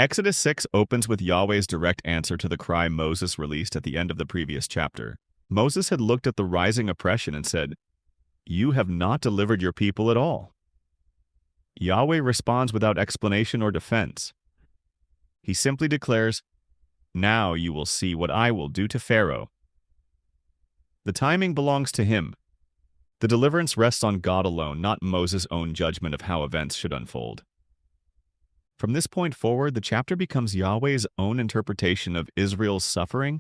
Exodus 6 opens with Yahweh's direct answer to the cry Moses released at the end of the previous chapter. Moses had looked at the rising oppression and said, "You have not delivered your people at all." Yahweh responds without explanation or defense. He simply declares, "Now you will see what I will do to Pharaoh." The timing belongs to him. The deliverance rests on God alone, not Moses' own judgment of how events should unfold. From this point forward, the chapter becomes Yahweh's own interpretation of Israel's suffering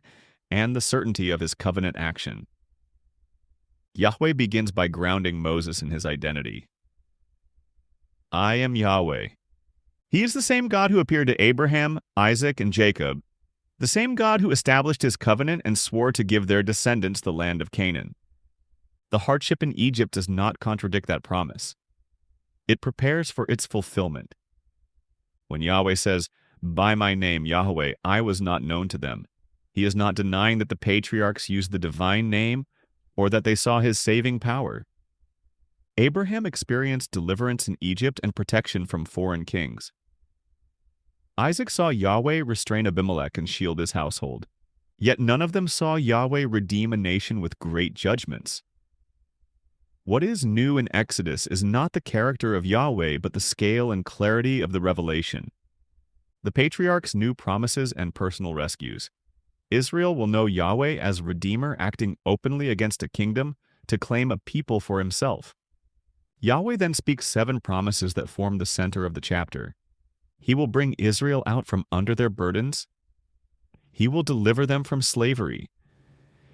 and the certainty of his covenant action. Yahweh begins by grounding Moses in his identity. I am Yahweh. He is the same God who appeared to Abraham, Isaac, and Jacob, the same God who established his covenant and swore to give their descendants the land of Canaan. The hardship in Egypt does not contradict that promise. It prepares for its fulfillment. When Yahweh says, "By my name, Yahweh, I was not known to them," he is not denying that the patriarchs used the divine name or that they saw his saving power. Abraham experienced deliverance in Egypt and protection from foreign kings. Isaac saw Yahweh restrain Abimelech and shield his household. Yet none of them saw Yahweh redeem a nation with great judgments. What is new in Exodus is not the character of Yahweh, but the scale and clarity of the revelation. The patriarchs knew promises and personal rescues. Israel will know Yahweh as Redeemer acting openly against a kingdom to claim a people for himself. Yahweh then speaks 7 promises that form the center of the chapter. He will bring Israel out from under their burdens. He will deliver them from slavery.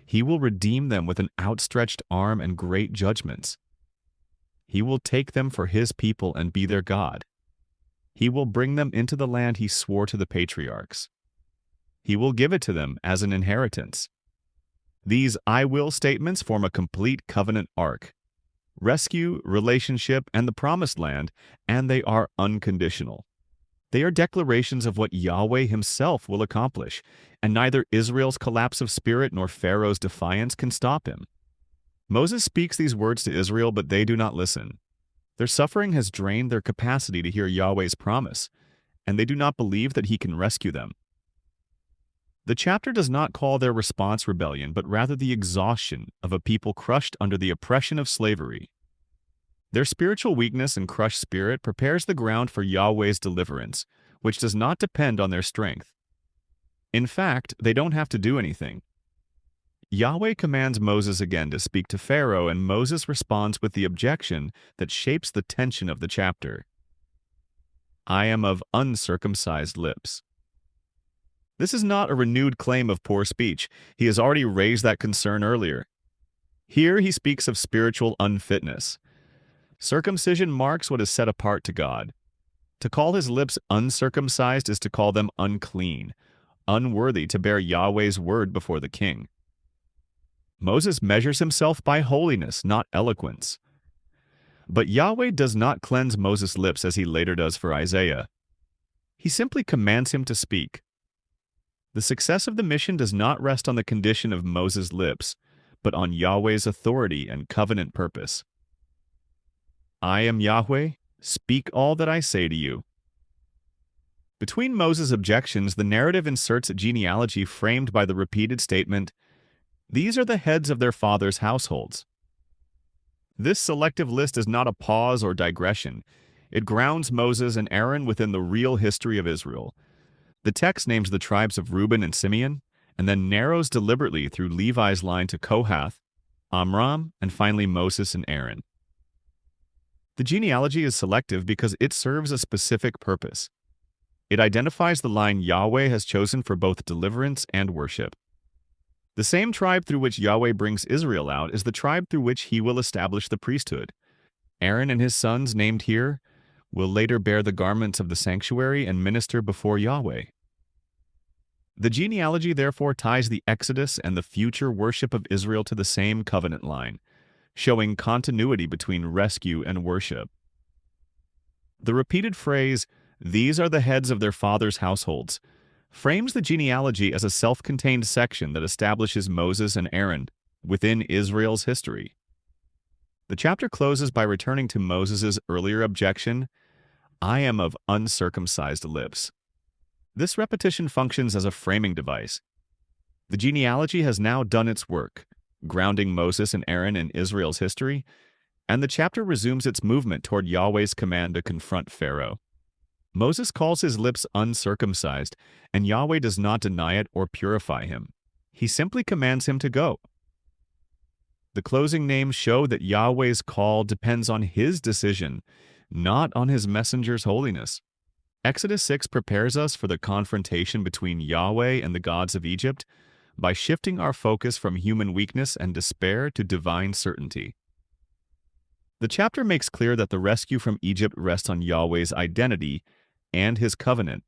He will redeem them with an outstretched arm and great judgments. He will take them for his people and be their God. He will bring them into the land he swore to the patriarchs. He will give it to them as an inheritance. These "I will" statements form a complete covenant arc. Rescue, relationship, and the promised land, and they are unconditional. They are declarations of what Yahweh himself will accomplish, and neither Israel's collapse of spirit nor Pharaoh's defiance can stop him. Moses speaks these words to Israel, but they do not listen. Their suffering has drained their capacity to hear Yahweh's promise, and they do not believe that he can rescue them. The chapter does not call their response rebellion, but rather the exhaustion of a people crushed under the oppression of slavery. Their spiritual weakness and crushed spirit prepares the ground for Yahweh's deliverance, which does not depend on their strength. In fact, they don't have to do anything. Yahweh commands Moses again to speak to Pharaoh, and Moses responds with the objection that shapes the tension of the chapter. I am of uncircumcised lips. This is not a renewed claim of poor speech. He has already raised that concern earlier. Here he speaks of spiritual unfitness. Circumcision marks what is set apart to God. To call his lips uncircumcised is to call them unclean, unworthy to bear Yahweh's word before the king. Moses measures himself by holiness, not eloquence. But Yahweh does not cleanse Moses' lips as he later does for Isaiah. He simply commands him to speak. The success of the mission does not rest on the condition of Moses' lips, but on Yahweh's authority and covenant purpose. I am Yahweh, speak all that I say to you. Between Moses' objections, the narrative inserts a genealogy framed by the repeated statement, "These are the heads of their fathers' households." This selective list is not a pause or digression. It grounds Moses and Aaron within the real history of Israel. The text names the tribes of Reuben and Simeon, and then narrows deliberately through Levi's line to Kohath, Amram, and finally Moses and Aaron. The genealogy is selective because it serves a specific purpose. It identifies the line Yahweh has chosen for both deliverance and worship. The same tribe through which Yahweh brings Israel out is the tribe through which he will establish the priesthood. Aaron and his sons, named here, will later bear the garments of the sanctuary and minister before Yahweh. The genealogy therefore ties the Exodus and the future worship of Israel to the same covenant line, showing continuity between rescue and worship. The repeated phrase, "These are the heads of their fathers' households," frames the genealogy as a self-contained section that establishes Moses and Aaron within Israel's history. The chapter closes by returning to Moses' earlier objection, "I am of uncircumcised lips." This repetition functions as a framing device. The genealogy has now done its work, grounding Moses and Aaron in Israel's history, and the chapter resumes its movement toward Yahweh's command to confront Pharaoh. Moses calls his lips uncircumcised, and Yahweh does not deny it or purify him. He simply commands him to go. The closing names show that Yahweh's call depends on his decision, not on his messenger's holiness. Exodus 6 prepares us for the confrontation between Yahweh and the gods of Egypt by shifting our focus from human weakness and despair to divine certainty. The chapter makes clear that the rescue from Egypt rests on Yahweh's identity and his covenant,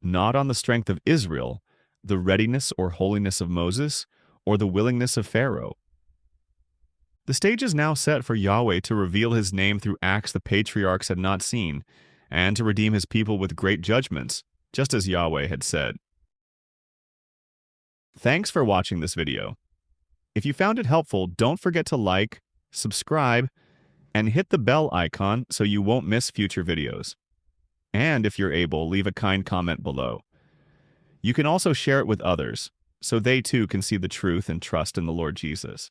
not on the strength of Israel, the readiness or holiness of Moses, or the willingness of Pharaoh. The stage is now set for Yahweh to reveal his name through acts the patriarchs had not seen, and to redeem his people with great judgments, just as Yahweh had said. Thanks for watching this video. If you found it helpful, don't forget to like, subscribe, and hit the bell icon so you won't miss future videos. And if you're able, leave a kind comment below. You can also share it with others, so they too can see the truth and trust in the Lord Jesus.